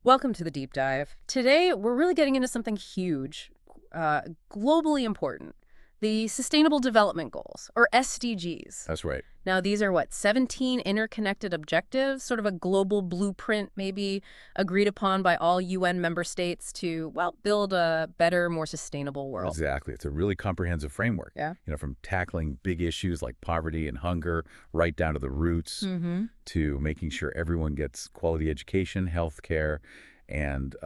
Welcome to the deep dive. Today, we're really getting into something huge, globally important, the Sustainable Development Goals, or SDGs. That's right. Now, these are what, 17 interconnected objectives, sort of a global blueprint maybe agreed upon by all UN member states to, well, build a better, more sustainable world. Exactly. It's a really comprehensive framework, Yeah. from tackling big issues like poverty and hunger right down to the roots Mm-hmm. to making sure everyone gets quality education, health care, and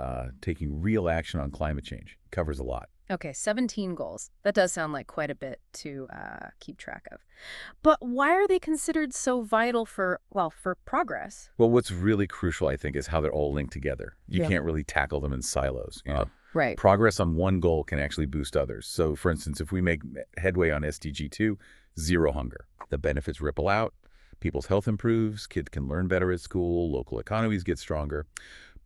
taking real action on climate change. It covers a lot. Okay, 17 goals. That does sound like quite a bit to keep track of. But why are they considered so vital for, well, for progress? Well, what's really crucial, I think, is how they're all linked together. You Yeah. can't really tackle them in silos. Right. Progress on one goal can actually boost others. So, for instance, if we make headway on SDG 2, zero hunger, the benefits ripple out, people's health improves, kids can learn better at school, local economies get stronger.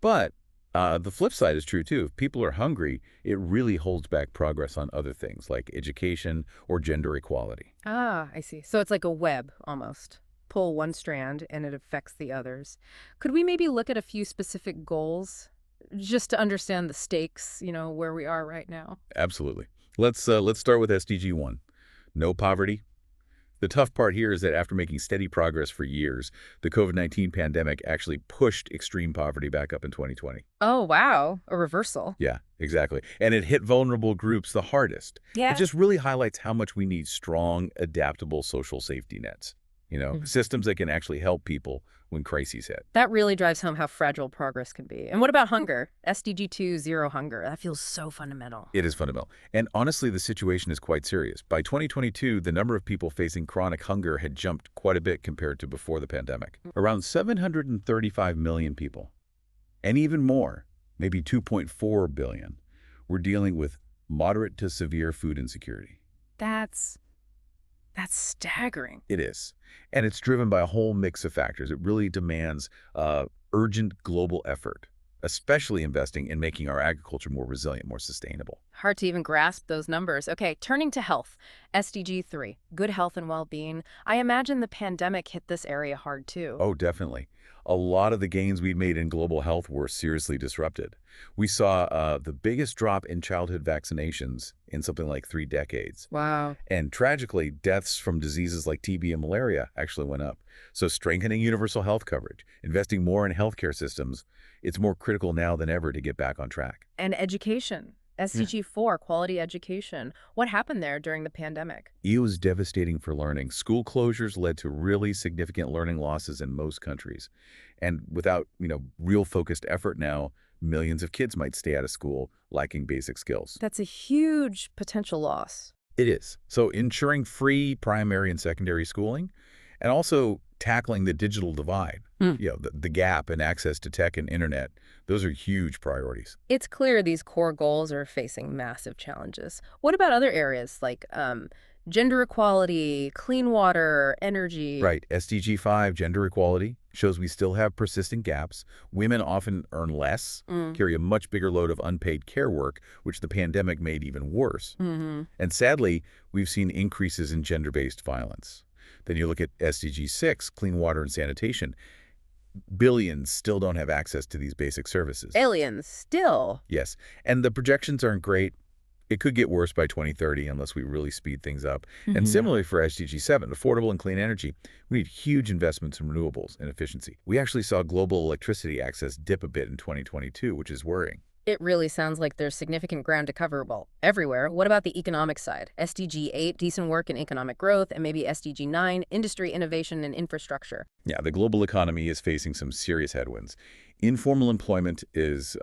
But the flip side is true, too. If people are hungry, it really holds back progress on other things like education or gender equality. Ah, I see. So it's like a web almost. Pull one strand and it affects the others. Could we maybe look at a few specific goals just to understand the stakes, where we are right now? Absolutely. Let's start with SDG 1, no poverty. The tough part here is that after making steady progress for years, the COVID-19 pandemic actually pushed extreme poverty back up in 2020. Oh, wow. A reversal. Yeah, exactly. And it hit vulnerable groups the hardest. It Yeah. just really highlights how much we need strong, adaptable social safety nets. Mhm. Systems that can actually help people when crises hit. That really drives home how fragile progress can be. And what about hunger? SDG 2, zero hunger. That feels so fundamental. It is fundamental. And honestly, the situation is quite serious. By 2022, the number of people facing chronic hunger had jumped quite a bit compared to before the pandemic. Around 735 million people. And even more, maybe 2.4 billion, were dealing with moderate to severe food insecurity. That's staggering. It is. And it's driven by a whole mix of factors. It really demands urgent global effort, especially investing in making our agriculture more resilient, more sustainable. Hard to even grasp those numbers. Okay, turning to health. SDG 3, good health and well-being. I imagine the pandemic hit this area hard too. Oh, definitely. A lot of the gains we'd made in global health were seriously disrupted. We saw the biggest drop in childhood vaccinations in something like 3 decades. Wow. And tragically, deaths from diseases like TB and malaria actually went up. So strengthening universal health coverage, investing more in healthcare systems, it's more critical now than ever to get back on track. And education. SDG 4, quality education. What happened there during the pandemic? It was devastating for learning. School closures led to really significant learning losses in most countries. And without, real focused effort now, millions of kids might stay out of school lacking basic skills. That's a huge potential loss. It is. So ensuring free primary and secondary schooling and also tackling the digital divide, the gap in access to tech and internet, those are huge priorities. It's clear these core goals are facing massive challenges. What about other areas like gender equality, clean water, energy? Right. SDG 5, gender equality, shows we still have persistent gaps. Women often earn less, carry a much bigger load of unpaid care work, which the pandemic made even worse. Mm-hmm. And sadly, we've seen increases in gender-based violence. Then you look at SDG 6, clean water and sanitation. Billions still don't have access to these basic services. Aliens, still. Yes, and the projections aren't great. It could get worse by 2030 unless we really speed things up. And similarly for SDG 7, affordable and clean energy, we need huge investments in renewables and efficiency. We actually saw global electricity access dip a bit in 2022, which is worrying. It really sounds like there's significant ground to cover, well, everywhere. What about the economic side? SDG 8, decent work and economic growth, and maybe SDG 9, industry, innovation, and infrastructure. Yeah, the global economy is facing some serious headwinds. Informal employment is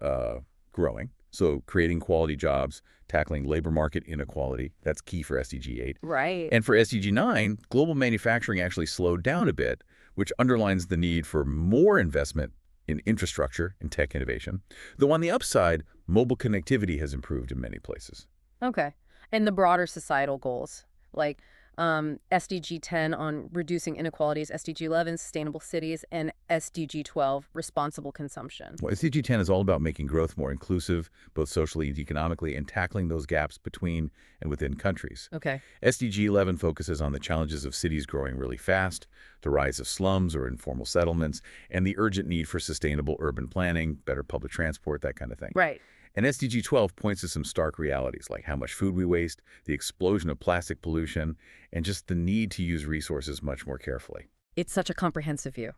growing, so creating quality jobs, tackling labor market inequality, that's key for SDG 8. Right. And for SDG 9, global manufacturing actually slowed down a bit, which underlines the need for more investment in infrastructure and tech innovation. Though on the upside, mobile connectivity has improved in many places. Okay. And the broader societal goals, like SDG 10 on reducing inequalities, SDG 11, sustainable cities, and SDG 12, responsible consumption. Well, SDG 10 is all about making growth more inclusive, both socially and economically, and tackling those gaps between and within countries. Okay. SDG 11 focuses on the challenges of cities growing really fast, the rise of slums or informal settlements, and the urgent need for sustainable urban planning, better public transport, that kind of thing. Right. And SDG 12 points to some stark realities, like how much food we waste, the explosion of plastic pollution, and just the need to use resources much more carefully. It's such a comprehensive view.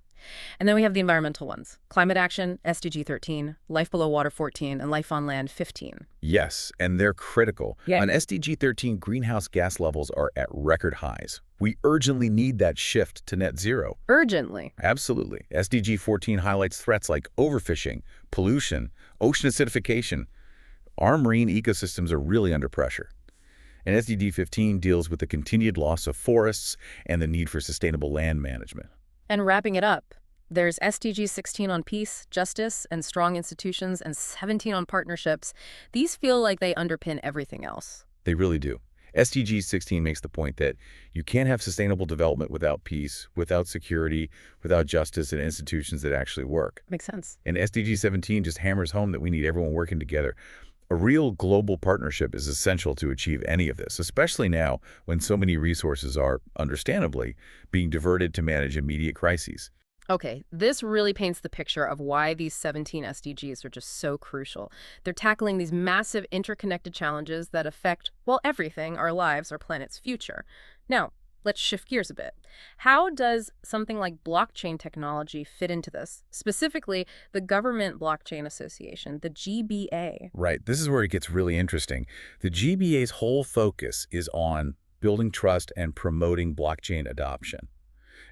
And then we have the environmental ones. Climate action, SDG 13, life below water 14, and life on land 15. Yes, and they're critical. Yeah. On SDG 13, greenhouse gas levels are at record highs. We urgently need that shift to net zero. Urgently. Absolutely. SDG 14 highlights threats like overfishing, pollution, ocean acidification. Our marine ecosystems are really under pressure. And SDG 15 deals with the continued loss of forests and the need for sustainable land management. And wrapping it up, there's SDG 16 on peace, justice, and strong institutions, and 17 on partnerships. These feel like they underpin everything else. They really do. SDG 16 makes the point that you can't have sustainable development without peace, without security, without justice and institutions that actually work. Makes sense. And SDG 17 just hammers home that we need everyone working together. A real global partnership is essential to achieve any of this, especially now when so many resources are, understandably, being diverted to manage immediate crises. Okay, this really paints the picture of why these 17 SDGs are just so crucial. They're tackling these massive interconnected challenges that affect, well, everything, our lives, our planet's future. Now, let's shift gears a bit. How does something like blockchain technology fit into this? Specifically, the Government Blockchain Association, the GBA. Right. This is where it gets really interesting. The GBA's whole focus is on building trust and promoting blockchain adoption.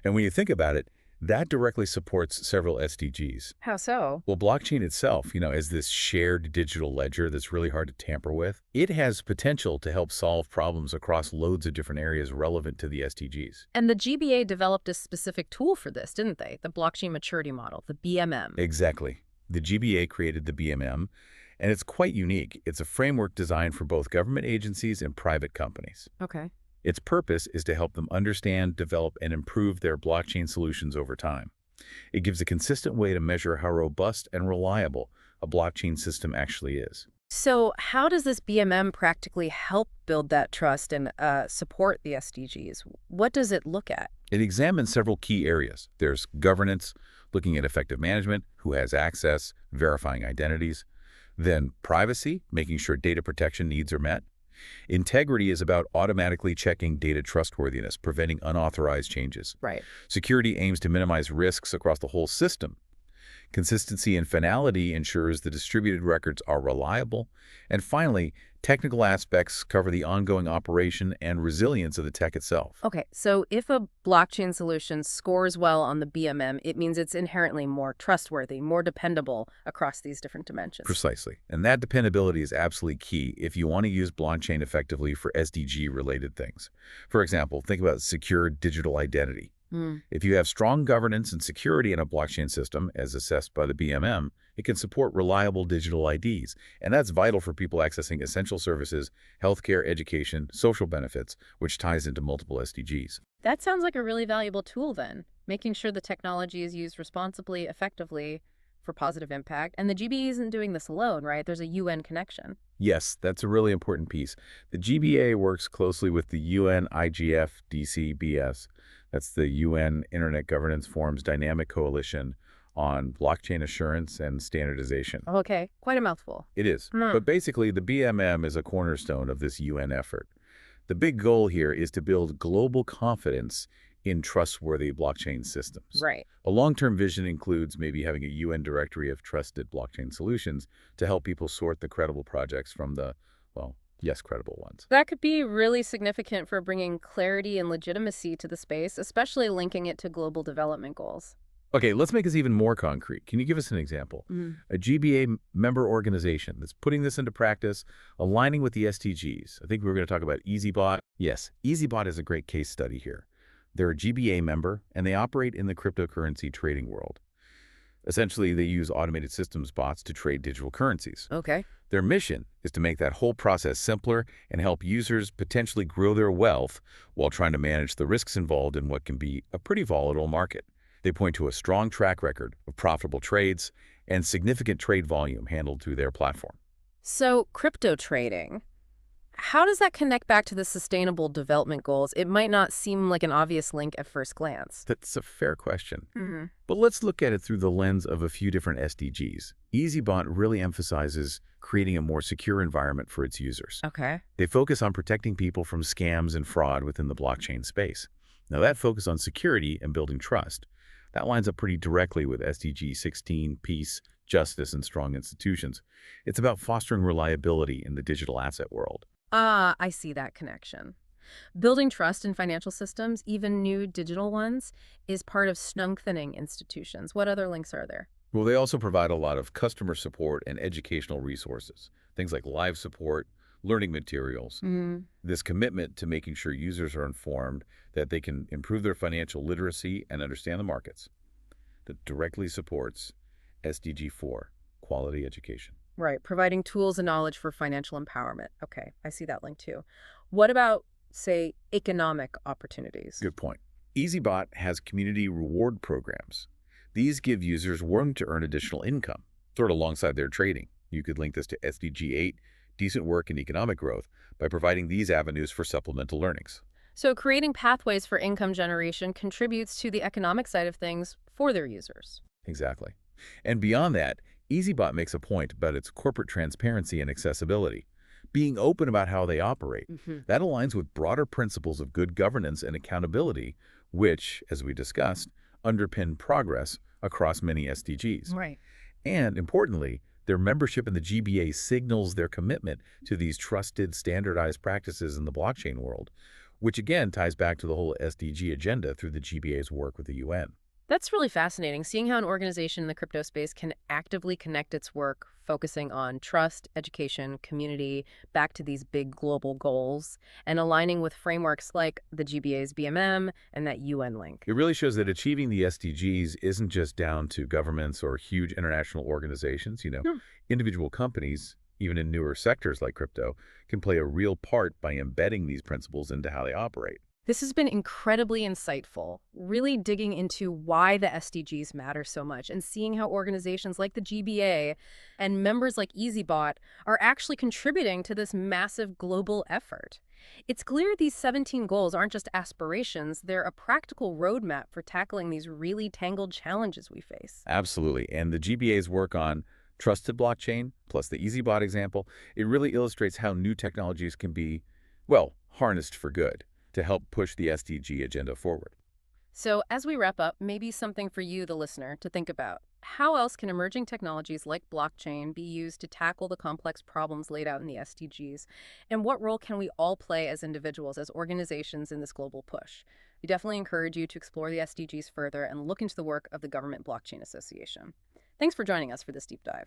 And when you think about it, that directly supports several SDGs. How so? Well, blockchain itself, as this shared digital ledger that's really hard to tamper with, it has potential to help solve problems across loads of different areas relevant to the SDGs. And the GBA developed a specific tool for this, didn't they? The Blockchain Maturity Model, the BMM. Exactly. The GBA created the BMM, and it's quite unique. It's a framework designed for both government agencies and private companies. Okay. Its purpose is to help them understand, develop, and improve their blockchain solutions over time. It gives a consistent way to measure how robust and reliable a blockchain system actually is. So how does this BMM practically help build that trust and support the SDGs? What does it look at? It examines several key areas. There's governance, looking at effective management, who has access, verifying identities. Then privacy, making sure data protection needs are met. Integrity is about automatically checking data trustworthiness, preventing unauthorized changes. Right. Security aims to minimize risks across the whole system. Consistency and finality ensures the distributed records are reliable. And finally, technical aspects cover the ongoing operation and resilience of the tech itself. Okay, so if a blockchain solution scores well on the BMM, it means it's inherently more trustworthy, more dependable across these different dimensions. Precisely. And that dependability is absolutely key if you want to use blockchain effectively for SDG-related things. For example, think about secure digital identity. If you have strong governance and security in a blockchain system, as assessed by the BMM, it can support reliable digital IDs. And that's vital for people accessing essential services, healthcare, education, social benefits, which ties into multiple SDGs. That sounds like a really valuable tool then, making sure the technology is used responsibly, effectively, for positive impact. And the GBA isn't doing this alone, right? There's a UN connection. Yes, that's a really important piece. The GBA works closely with the UN IGF DCBS. That's the UN Internet Governance Forum's dynamic coalition on blockchain assurance and standardization. Okay, quite a mouthful. It is. But basically, the BMM is a cornerstone of this UN effort. The big goal here is to build global confidence in trustworthy blockchain systems. Right. A long-term vision includes maybe having a UN directory of trusted blockchain solutions to help people sort the credible projects from the, well, yes, credible ones. That could be really significant for bringing clarity and legitimacy to the space, especially linking it to global development goals. Okay, let's make this even more concrete. Can you give us an example? A GBA member organization that's putting this into practice, aligning with the SDGs. I think we were going to talk about EazyBot. Yes, EazyBot is a great case study here. They're a GBA member, and they operate in the cryptocurrency trading world. Essentially, they use automated systems bots to trade digital currencies. Okay. Their mission is to make that whole process simpler and help users potentially grow their wealth while trying to manage the risks involved in what can be a pretty volatile market. They point to a strong track record of profitable trades and significant trade volume handled through their platform. So, crypto trading. How does that connect back to the sustainable development goals? It might not seem like an obvious link at first glance. That's a fair question. Hmm. But let's look at it through the lens of a few different SDGs. EazyBot really emphasizes creating a more secure environment for its users. Okay. They focus on protecting people from scams and fraud within the blockchain space. Now, that focus on security and building trust, that lines up pretty directly with SDG 16, peace, justice, and strong institutions. It's about fostering reliability in the digital asset world. Ah, I see that connection. Building trust in financial systems, even new digital ones, is part of strengthening institutions. What other links are there? Well, they also provide a lot of customer support and educational resources, things like live support, learning materials. Mm, This commitment to making sure users are informed that they can improve their financial literacy and understand the markets that directly supports SDG 4, quality education. right, providing tools and knowledge for financial empowerment. Okay, I see that link too. What about, say, economic opportunities? Good point. EasyBot has community reward programs. These give users room to earn additional income, sort of alongside their trading. You could link this to SDG 8, decent work and economic growth, by providing these avenues for supplemental earnings. So creating pathways for income generation contributes to the economic side of things for their users. Exactly. And beyond that, EasyBot makes a point about its corporate transparency and accessibility, being open about how they operate. Hmm. That aligns with broader principles of good governance and accountability, which, as we discussed, underpin progress across many SDGs. Right. And importantly, their membership in the GBA signals their commitment to these trusted, standardized practices in the blockchain world, which again ties back to the whole SDG agenda through the GBA's work with the UN. That's really fascinating, seeing how an organization in the crypto space can actively connect its work, focusing on trust, education, community, back to these big global goals, and aligning with frameworks like the GBA's BMM and that UN link. It really shows that achieving the SDGs isn't just down to governments or huge international organizations. Hmm. Individual companies, even in newer sectors like crypto, can play a real part by embedding these principles into how they operate. This has been incredibly insightful, really digging into why the SDGs matter so much and seeing how organizations like the GBA and members like EazyBot are actually contributing to this massive global effort. It's clear these 17 goals aren't just aspirations, they're a practical roadmap for tackling these really tangled challenges we face. Absolutely. And the GBA's work on trusted blockchain, plus the EasyBot example, it really illustrates how new technologies can be, well, harnessed for good to help push the SDG agenda forward. So, as we wrap up, maybe something for you, the listener, to think about. How else can emerging technologies like blockchain be used to tackle the complex problems laid out in the SDGs? And what role can we all play as individuals, as organizations in this global push? We definitely encourage you to explore the SDGs further and look into the work of the Government Blockchain Association. Thanks for joining us for this deep dive.